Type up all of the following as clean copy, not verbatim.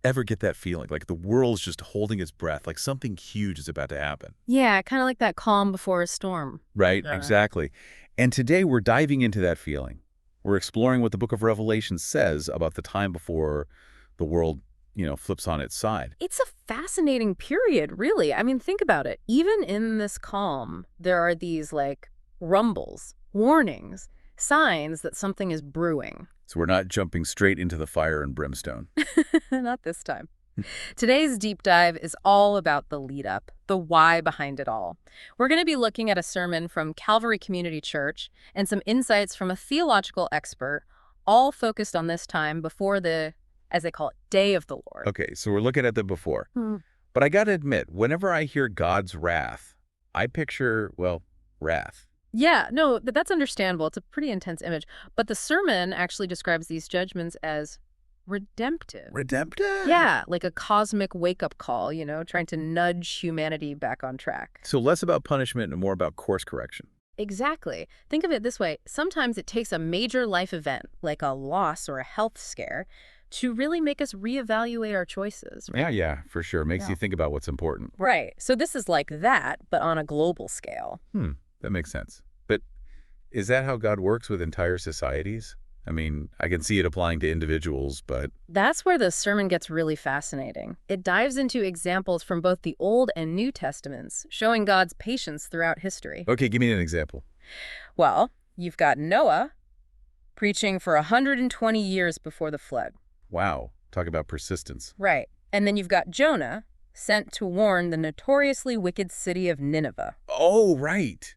Ever get that feeling? Like the world's just holding its breath, like something huge is about to happen. Yeah, kind of like that calm before a storm. Right? Yeah. Exactly. And today we're diving into that feeling. We're exploring what the book of Revelation says about the time before the world, flips on its side. It's a fascinating period, really. I mean, think about it. Even in this calm, there are these like rumbles, warnings, signs that something is brewing. So we're not jumping straight into the fire and brimstone. Not this time. Today's deep dive is all about the lead up, the why behind it all. We're going to be looking at a sermon from Calvary Community Church and some insights from a theological expert, all focused on this time before the, as they call it, Day of the Lord. Okay, so we're looking at the before. Hmm. But I got to admit, whenever I hear God's wrath, I picture, well, wrath. Yeah, no, that's understandable. It's a pretty intense image. But the sermon actually describes these judgments as redemptive. Redemptive? Yeah, like a cosmic wake-up call, trying to nudge humanity back on track. So less about punishment and more about course correction. Exactly. Think of it this way. Sometimes it takes a major life event, like a loss or a health scare, to really make us reevaluate our choices. Yeah, for sure. Makes Yeah. you think about what's important. Right. So this is like that, but on a global scale. That makes sense. But is that how God works with entire societies? I mean, I can see it applying to individuals, but That's where the sermon gets really fascinating. It dives into examples from both the Old and New Testaments, showing God's patience throughout history. okay, give me an example. Well, you've got Noah preaching for 120 years before the flood. Wow, talk about persistence. Right. And then you've got Jonah sent to warn the notoriously wicked city of Nineveh. Oh, right.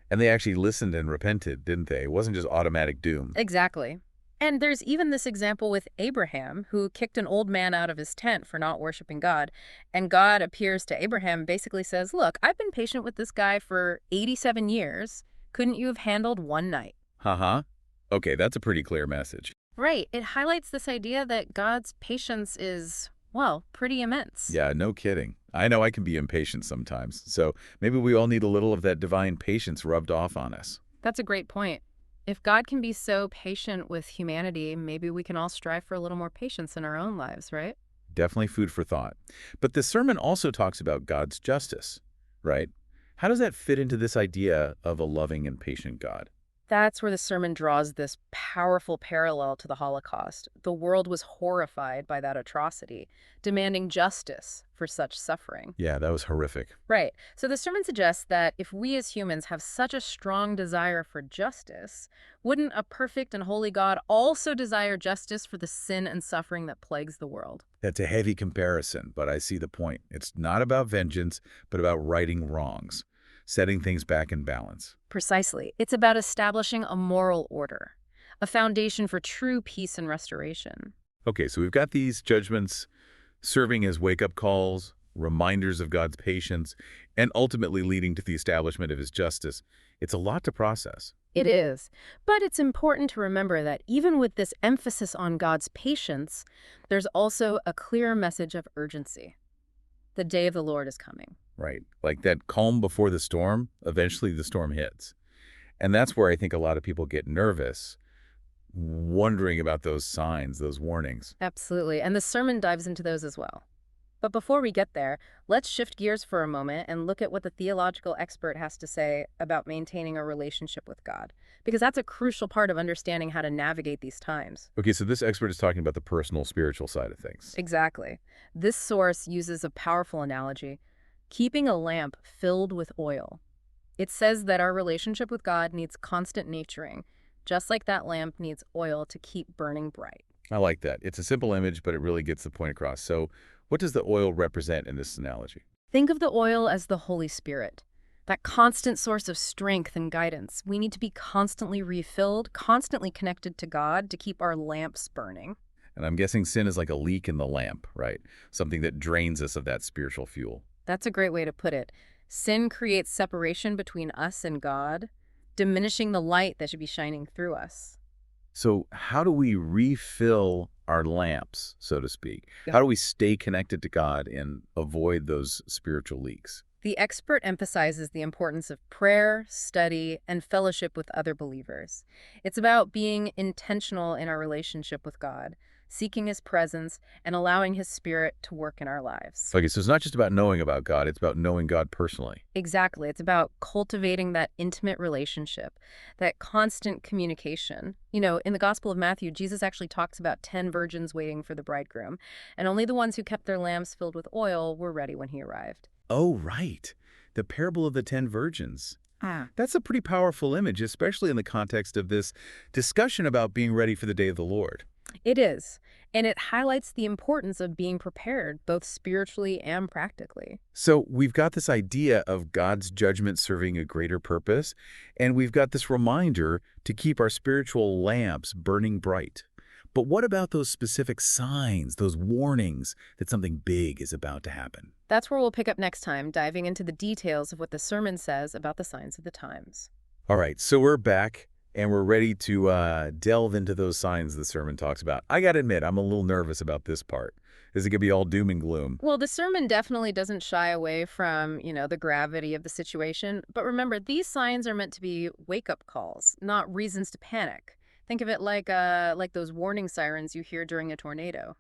And they actually listened and repented, didn't they? It wasn't just automatic doom. Exactly. And there's even this example with Abraham, who kicked an old man out of his tent for not worshiping God. And God appears to Abraham, basically says, look, I've been patient with this guy for 87 years. Couldn't you have handled one night? Uh-huh. Okay, that's a pretty clear message. Right. It highlights this idea that God's patience is, well, pretty immense. Yeah, no kidding. I know I can be impatient sometimes, so maybe we all need a little of that divine patience rubbed off on us. That's a great point. If God can be so patient with humanity, maybe we can all strive for a little more patience in our own lives, right? Definitely food for thought. But the sermon also talks about God's justice, right? How does that fit into this idea of a loving and patient God? That's where the sermon draws this powerful parallel to the Holocaust. The world was horrified by that atrocity, demanding justice for such suffering. Yeah, that was horrific. Right. So the sermon suggests that if we as humans have such a strong desire for justice, wouldn't a perfect and holy God also desire justice for the sin and suffering that plagues the world? That's a heavy comparison, but I see the point. It's not about vengeance, but about righting wrongs, setting things back in balance. Precisely. It's about establishing a moral order, a foundation for true peace and restoration. Okay, so we've got these judgments serving as wake-up calls, reminders of God's patience, and ultimately leading to the establishment of his justice. It's a lot to process. It is. But it's important to remember that even with this emphasis on God's patience, there's also a clear message of urgency. The day of the Lord is coming. Right. Like that calm before the storm, eventually the storm hits. And that's where I think a lot of people get nervous, wondering about those signs, those warnings. Absolutely. And the sermon dives into those as well. But before we get there, let's shift gears for a moment and look at what the theological expert has to say about maintaining a relationship with God, because that's a crucial part of understanding how to navigate these times. Okay, so this expert is talking about the personal, spiritual side of things. Exactly. This source uses a powerful analogy, keeping a lamp filled with oil. It says that our relationship with God needs constant nurturing, just like that lamp needs oil to keep burning bright. I like that. It's a simple image, but it really gets the point across. So what does the oil represent in this analogy? Think of the oil as the Holy Spirit, that constant source of strength and guidance. We need to be constantly refilled, constantly connected to God to keep our lamps burning. And I'm guessing sin is like a leak in the lamp, right? Something that drains us of that spiritual fuel. That's a great way to put it. Sin creates separation between us and God, diminishing the light that should be shining through us. So how do we refill our lamps, so to speak? How do we stay connected to God and avoid those spiritual leaks? The expert emphasizes the importance of prayer, study, and fellowship with other believers. It's about being intentional in our relationship with God, seeking his presence, and allowing his spirit to work in our lives. Okay, so it's not just about knowing about God, it's about knowing God personally. Exactly. It's about cultivating that intimate relationship, that constant communication. In the Gospel of Matthew, Jesus actually talks about 10 virgins waiting for the bridegroom, and only the ones who kept their lamps filled with oil were ready when he arrived. Oh, right. The parable of the 10 virgins. Ah. That's a pretty powerful image, especially in the context of this discussion about being ready for the day of the Lord. It is, and it highlights the importance of being prepared, both spiritually and practically. So we've got this idea of God's judgment serving a greater purpose, and we've got this reminder to keep our spiritual lamps burning bright. But what about those specific signs, those warnings that something big is about to happen? That's where we'll pick up next time, diving into the details of what the sermon says about the signs of the times. All right, so we're back, and we're ready to delve into those signs the sermon talks about. I got to admit, I'm a little nervous about this part. Is it going to be all doom and gloom? Well, the sermon definitely doesn't shy away from, the gravity of the situation. But remember, these signs are meant to be wake-up calls, not reasons to panic. Think of it like those warning sirens you hear during a tornado.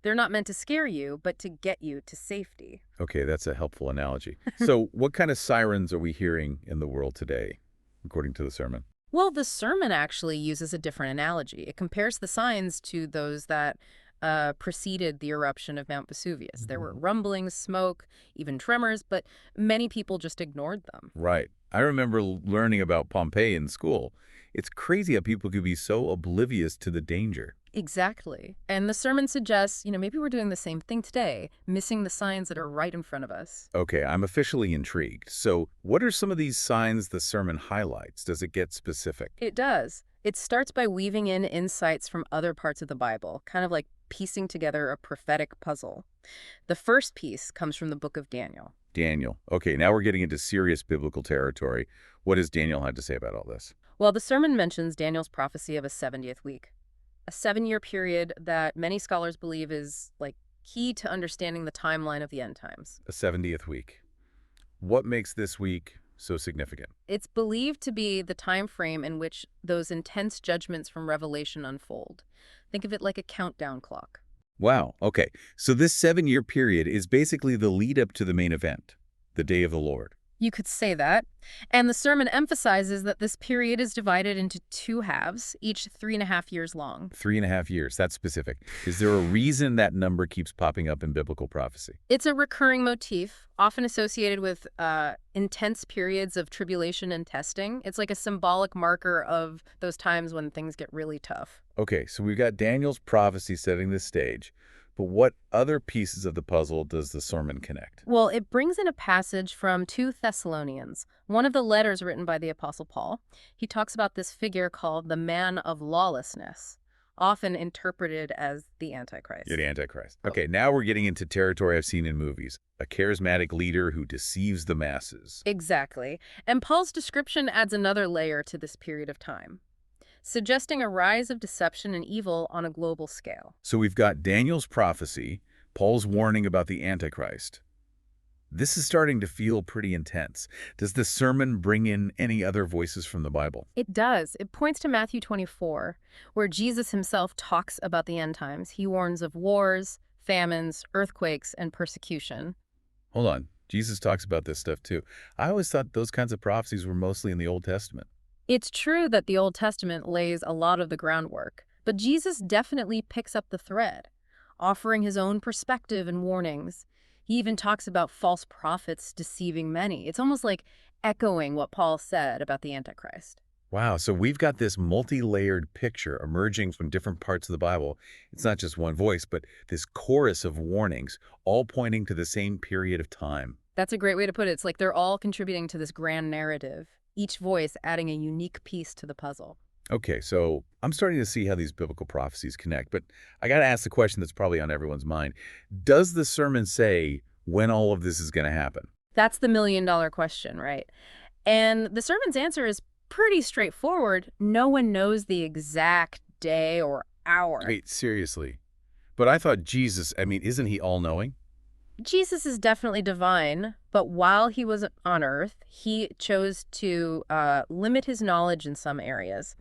They're not meant to scare you, but to get you to safety. Okay, that's a helpful analogy. So what kind of sirens are we hearing in the world today, according to the sermon? Well, the sermon actually uses a different analogy. It compares the signs to those that preceded the eruption of Mount Vesuvius. There were rumblings, smoke, even tremors, but many people just ignored them. Right. I remember learning about Pompeii in school. It's crazy how people could be so oblivious to the danger. Exactly. And the sermon suggests, maybe we're doing the same thing today, missing the signs that are right in front of us. Okay, I'm officially intrigued. So what are some of these signs the sermon highlights? Does it get specific? It does. It starts by weaving in insights from other parts of the Bible, kind of like piecing together a prophetic puzzle. The first piece comes from the book of Daniel. Daniel. Okay, now we're getting into serious biblical territory. What does Daniel have to say about all this? Well, the sermon mentions Daniel's prophecy of a 70th week, a 7-year period that many scholars believe is key to understanding the timeline of the end times. A 70th week. What makes this week so significant? It's believed to be the time frame in which those intense judgments from Revelation unfold. Think of it like a countdown clock. Wow, okay. So this 7-year period is basically the lead up to the main event, the day of the Lord. You could say that. And the sermon emphasizes that this period is divided into 2 halves, each 3.5 years long. 3.5 years, that's specific. Is there a reason that number keeps popping up in biblical prophecy? It's a recurring motif, often associated with intense periods of tribulation and testing. It's like a symbolic marker of those times when things get really tough. Okay, so we've got Daniel's prophecy setting the stage, but what other pieces of the puzzle does the sermon connect? Well, it brings in a passage from 2 Thessalonians, one of the letters written by the Apostle Paul. He talks about this figure called the man of lawlessness, often interpreted as the Antichrist. Yeah, the Antichrist. Okay, now we're getting into territory I've seen in movies. A charismatic leader who deceives the masses. Exactly. And Paul's description adds another layer to this period of time, suggesting a rise of deception and evil on a global scale. So we've got Daniel's prophecy, Paul's warning about the Antichrist. This is starting to feel pretty intense. Does the sermon bring in any other voices from the Bible? It does. It points to Matthew 24, where Jesus himself talks about the end times. He warns of wars, famines, earthquakes, and persecution. Hold on. Jesus talks about this stuff too. I always thought those kinds of prophecies were mostly in the Old Testament. It's true that the Old Testament lays a lot of the groundwork, but Jesus definitely picks up the thread, offering his own perspective and warnings. He even talks about false prophets deceiving many. It's almost like echoing what Paul said about the Antichrist. Wow, so we've got this multi-layered picture emerging from different parts of the Bible. It's not just one voice, but this chorus of warnings, all pointing to the same period of time. That's a great way to put it. It's like they're all contributing to this grand narrative, each voice adding a unique piece to the puzzle. Okay, so I'm starting to see how these biblical prophecies connect, but I got to ask the question that's probably on everyone's mind. Does the sermon say when all of this is going to happen? That's the million-dollar question, right? And the sermon's answer is pretty straightforward. No one knows the exact day or hour. Wait, seriously? But I thought Jesus, isn't he all-knowing? Jesus is definitely divine, but while he was on Earth, he chose to limit his knowledge in some areas.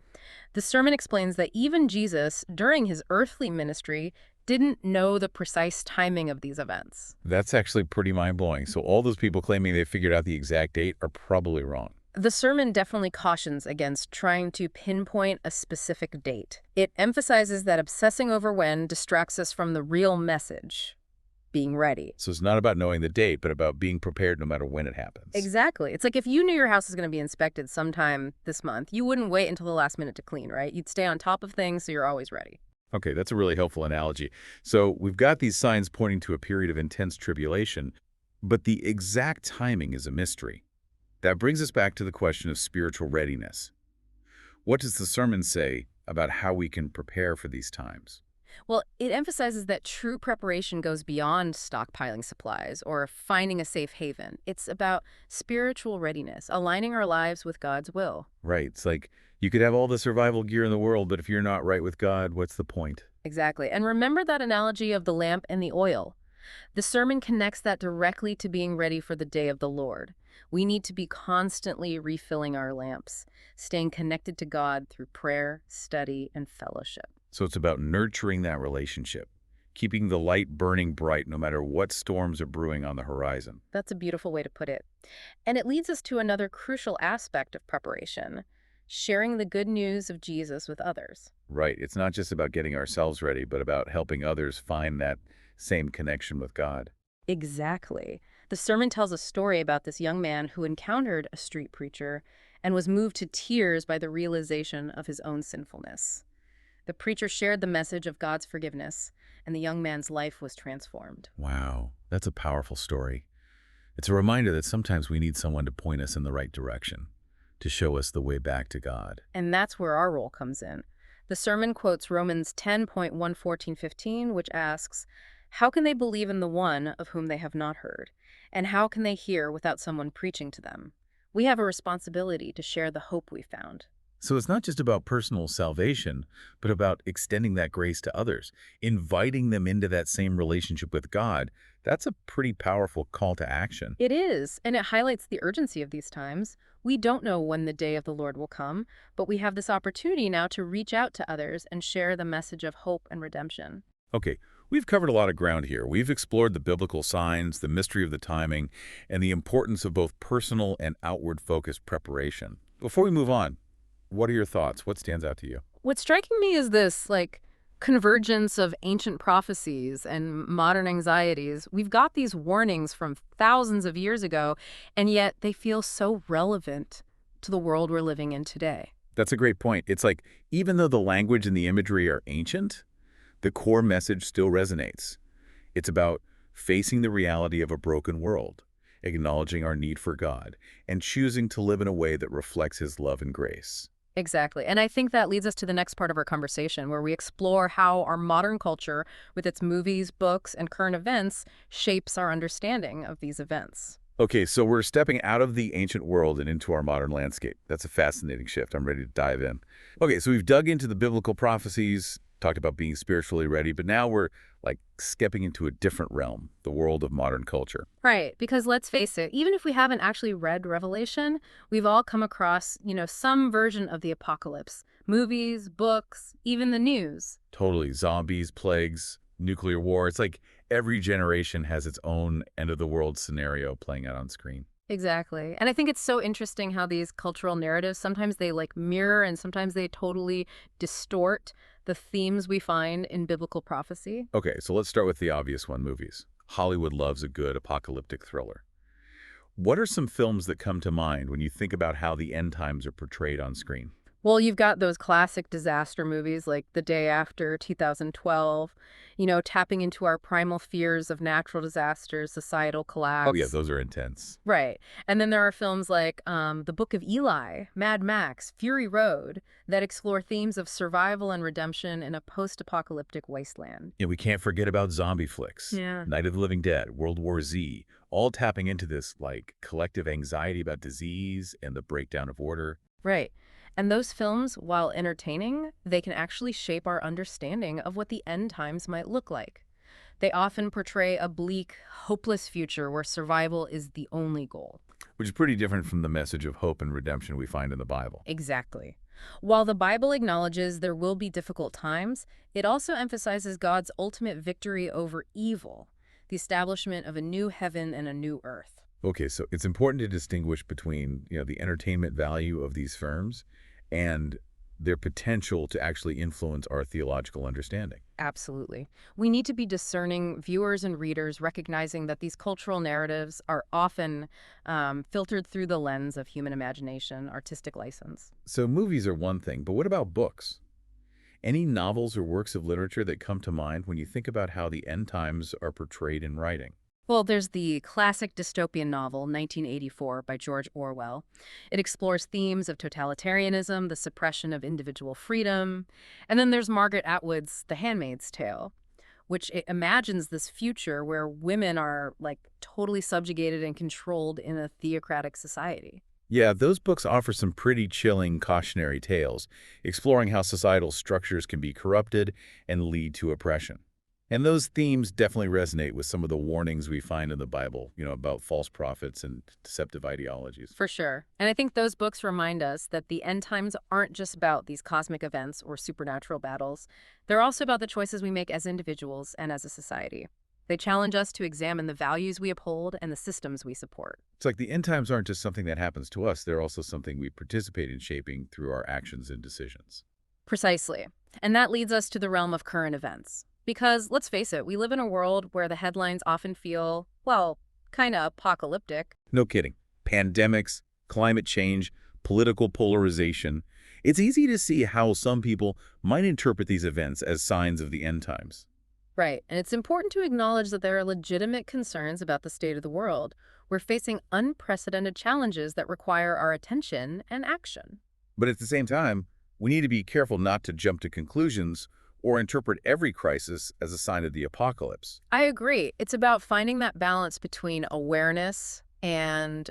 The sermon explains that even Jesus, during his earthly ministry, didn't know the precise timing of these events. That's actually pretty mind-blowing. So all those people claiming they figured out the exact date are probably wrong. The sermon definitely cautions against trying to pinpoint a specific date. It emphasizes that obsessing over when distracts us from the real message, being ready. So it's not about knowing the date, but about being prepared no matter when it happens. Exactly. It's like if you knew your house was going to be inspected sometime this month, you wouldn't wait until the last minute to clean, right? You'd stay on top of things so you're always ready. Okay, that's a really helpful analogy. So we've got these signs pointing to a period of intense tribulation, but the exact timing is a mystery. That brings us back to the question of spiritual readiness. What does the sermon say about how we can prepare for these times? Well, it emphasizes that true preparation goes beyond stockpiling supplies or finding a safe haven. It's about spiritual readiness, aligning our lives with God's will. Right, it's like you could have all the survival gear in the world, but if you're not right with God, what's the point? Exactly. And remember that analogy of the lamp and the oil. The sermon connects that directly to being ready for the day of the Lord. We need to be constantly refilling our lamps, staying connected to God through prayer, study, and fellowship. So it's about nurturing that relationship, keeping the light burning bright no matter what storms are brewing on the horizon. That's a beautiful way to put it. And it leads us to another crucial aspect of preparation, sharing the good news of Jesus with others. Right, it's not just about getting ourselves ready, but about helping others find that same connection with God. Exactly. The sermon tells a story about this young man who encountered a street preacher and was moved to tears by the realization of his own sinfulness. The preacher shared the message of God's forgiveness, and the young man's life was transformed. Wow, that's a powerful story. It's a reminder that sometimes we need someone to point us in the right direction, to show us the way back to God. And that's where our role comes in. The sermon quotes Romans 10:1, 14, 15, which asks, "How can they believe in the one of whom they have not heard? And how can they hear without someone preaching to them?" We have a responsibility to share the hope we found. So it's not just about personal salvation, but about extending that grace to others, inviting them into that same relationship with God. That's a pretty powerful call to action. It is, and it highlights the urgency of these times. We don't know when the day of the Lord will come, but we have this opportunity now to reach out to others and share the message of hope and redemption. Okay, we've covered a lot of ground here. We've explored the biblical signs, the mystery of the timing, and the importance of both personal and outward-focused preparation. Before we move on, what are your thoughts? What stands out to you? What's striking me is this, convergence of ancient prophecies and modern anxieties. We've got these warnings from thousands of years ago, and yet they feel so relevant to the world we're living in today. That's a great point. It's like, even though the language and the imagery are ancient, the core message still resonates. It's about facing the reality of a broken world, acknowledging our need for God, and choosing to live in a way that reflects His love and grace. Exactly. And I think that leads us to the next part of our conversation, where we explore how our modern culture, with its movies, books, and current events, shapes our understanding of these events. Okay, so we're stepping out of the ancient world and into our modern landscape. That's a fascinating shift. I'm ready to dive in. Okay, so we've dug into the biblical prophecies, talked about being spiritually ready, but now we're stepping into a different realm, the world of modern culture. Right, because let's face it, even if we haven't actually read Revelation, we've all come across, some version of the apocalypse. Movies, books, even the news. Totally. Zombies, plagues, nuclear war. It's like every generation has its own end-of-the-world scenario playing out on screen. Exactly. And I think it's so interesting how these cultural narratives, sometimes they mirror and sometimes they totally distort the themes we find in biblical prophecy. Okay, so let's start with the obvious one, movies. Hollywood loves a good apocalyptic thriller. What are some films that come to mind when you think about how the end times are portrayed on screen? Well, you've got those classic disaster movies like The Day After, 2012, tapping into our primal fears of natural disasters, societal collapse. Oh yeah, those are intense. Right. And then there are films like The Book of Eli, Mad Max, Fury Road, that explore themes of survival and redemption in a post-apocalyptic wasteland. And we can't forget about zombie flicks. Yeah. Night of the Living Dead, World War Z, all tapping into this collective anxiety about disease and the breakdown of order. Right. And those films, while entertaining, they can actually shape our understanding of what the end times might look like. They often portray a bleak, hopeless future where survival is the only goal. which is pretty different from the message of hope and redemption we find in the Bible. Exactly. While the Bible acknowledges there will be difficult times, it also emphasizes God's ultimate victory over evil, the establishment of a new heaven and a new earth. Okay, so it's important to distinguish between, the entertainment value of these films and their potential to actually influence our theological understanding. Absolutely. We need to be discerning viewers and readers, recognizing that these cultural narratives are often filtered through the lens of human imagination, artistic license. So movies are one thing, but what about books? Any novels or works of literature that come to mind when you think about how the end times are portrayed in writing? Well, there's the classic dystopian novel, 1984, by George Orwell. It explores themes of totalitarianism, the suppression of individual freedom. And then there's Margaret Atwood's The Handmaid's Tale, which it imagines this future where women are, like, totally subjugated and controlled in a theocratic society. Yeah, those books offer some pretty chilling cautionary tales, exploring how societal structures can be corrupted and lead to oppression. And those themes definitely resonate with some of the warnings we find in the Bible, about false prophets and deceptive ideologies. For sure. And I think those books remind us that the end times aren't just about these cosmic events or supernatural battles. They're also about the choices we make as individuals and as a society. They challenge us to examine the values we uphold and the systems we support. It's like the end times aren't just something that happens to us, they're also something we participate in shaping through our actions and decisions. Precisely. And that leads us to the realm of current events. Because, let's face it, we live in a world where the headlines often feel, well, kind of apocalyptic. No kidding. Pandemics, climate change, political polarization. It's easy to see how some people might interpret these events as signs of the end times. Right. And it's important to acknowledge that there are legitimate concerns about the state of the world. We're facing unprecedented challenges that require our attention and action. But at the same time, we need to be careful not to jump to conclusions or interpret every crisis as a sign of the apocalypse. I agree. It's about finding that balance between awareness and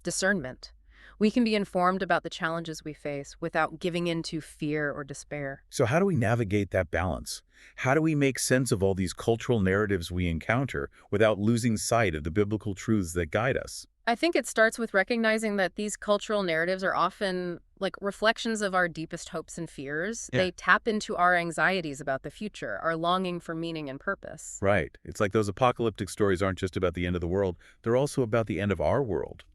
discernment. We can be informed about the challenges we face without giving in to fear or despair. So how do we navigate that balance? How do we make sense of all these cultural narratives we encounter without losing sight of the biblical truths that guide us? I think it starts with recognizing that these cultural narratives are often like reflections of our deepest hopes and fears. Yeah. They tap into our anxieties about the future, our longing for meaning and purpose. Right. It's like those apocalyptic stories aren't just about the end of the world. They're also about the end of our world.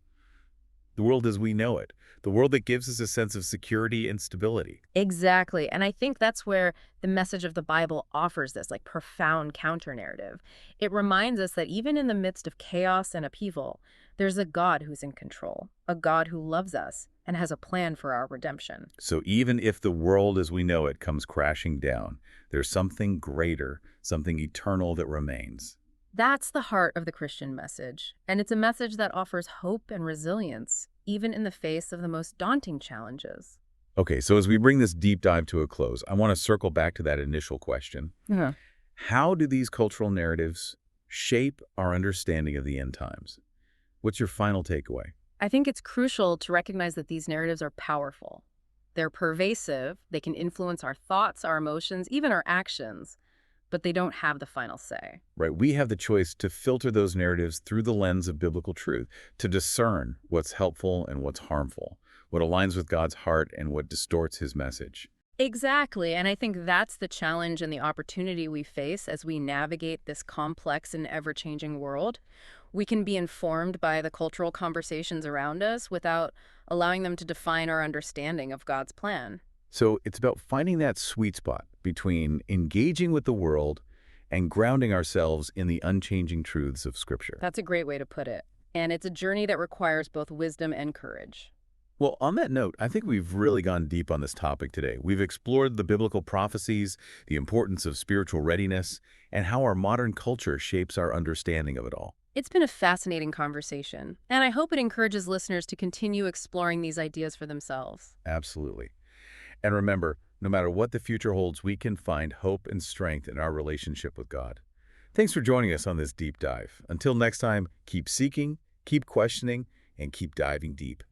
The world as we know it. The world that gives us a sense of security and stability. Exactly. And I think that's where the message of the Bible offers this like profound counter-narrative. It reminds us that even in the midst of chaos and upheaval, there's a God who's in control, a God who loves us and has a plan for our redemption. So even if the world as we know it comes crashing down, there's something greater, something eternal that remains. That's the heart of the Christian message, and it's a message that offers hope and resilience, even in the face of the most daunting challenges. Okay, so as we bring this deep dive to a close, I want to circle back to that initial question. Yeah. How do these cultural narratives shape our understanding of the end times? What's your final takeaway? I think it's crucial to recognize that these narratives are powerful. They're pervasive, they can influence our thoughts, our emotions, even our actions, but they don't have the final say. Right, we have the choice to filter those narratives through the lens of biblical truth, to discern what's helpful and what's harmful, what aligns with God's heart and what distorts his message. Exactly, and I think that's the challenge and the opportunity we face as we navigate this complex and ever-changing world. We can be informed by the cultural conversations around us without allowing them to define our understanding of God's plan. So it's about finding that sweet spot between engaging with the world and grounding ourselves in the unchanging truths of Scripture. That's a great way to put it. And it's a journey that requires both wisdom and courage. Well, on that note, I think we've really gone deep on this topic today. We've explored the biblical prophecies, the importance of spiritual readiness, and how our modern culture shapes our understanding of it all. It's been a fascinating conversation, and I hope it encourages listeners to continue exploring these ideas for themselves. Absolutely. And remember, no matter what the future holds, we can find hope and strength in our relationship with God. Thanks for joining us on this deep dive. Until next time, keep seeking, keep questioning, and keep diving deep.